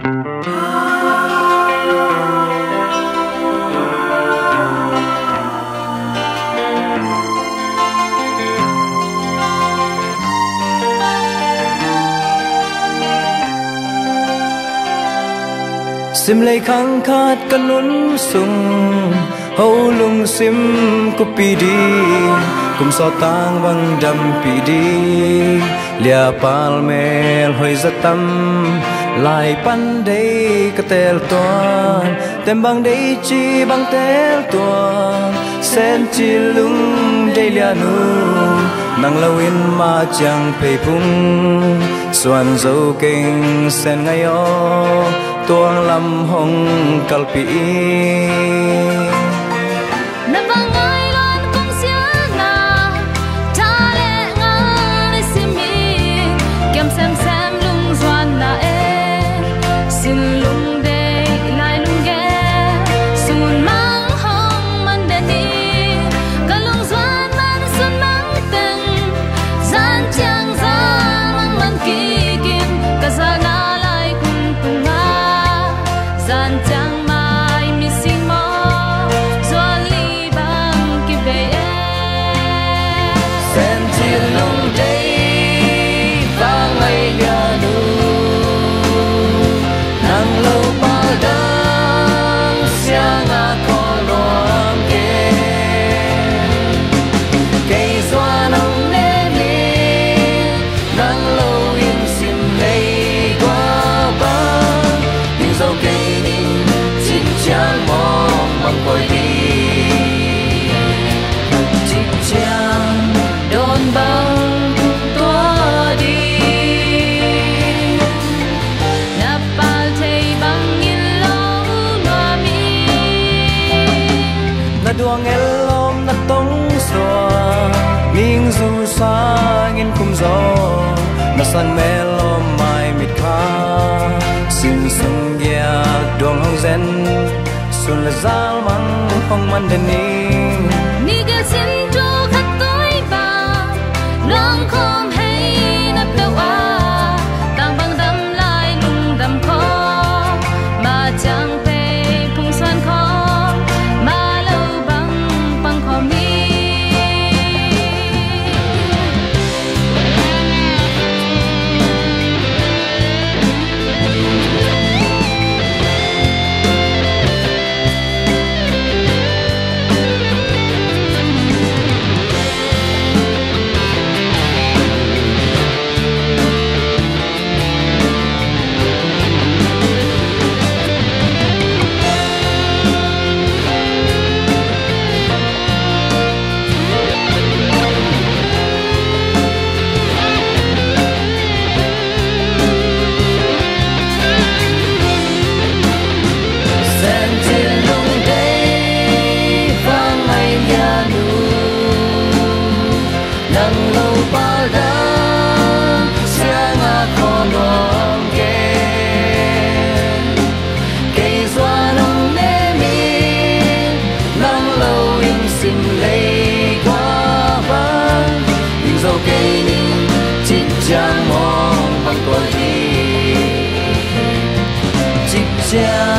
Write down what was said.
sim lấy khăng khát căn lún sung hậu lung sim có pi đi cùng so tang băng đầm pi đi lia palmel hơi rất tâm lại pan đây cái tel toàn tem băng đây chi băng tel toàn sen chi lung đây lia nu nang lâu in mà chẳng phải phung xuân dâu kinh sen ngay o tuang lam hong kalpi na bangai lan kong siana tale ngai simi kem sem sem lung zwan na e sin lung de lai lung ge sun mang hong man de ni kalung zwan man sun mang teng zan chang zan mang man ki kim kazana zan chang mai mi sing mo zua li bang ki ve sen chi lung day vang ngày ya nu nang lâu ba dang siang a ko loam ke cây xoa nong ne mi nang lâu in sim lei qua ba nhưng dâu cây chang mong bằng cội đi chim chang đón băng tua đi nắp bao thầy băng in lâu noa mi na duang elom na tong soa ming du sa ngin kum zo na san melom mai mit kha sin sung ya duang hong zen xuân là giao măng không man đền ni ga sin tu khát tối ba long khom hay nắp đâu à tang băng đâm lại lung đâm khó mà chẳng về phung xuân khó mà lâu băng khó mi chang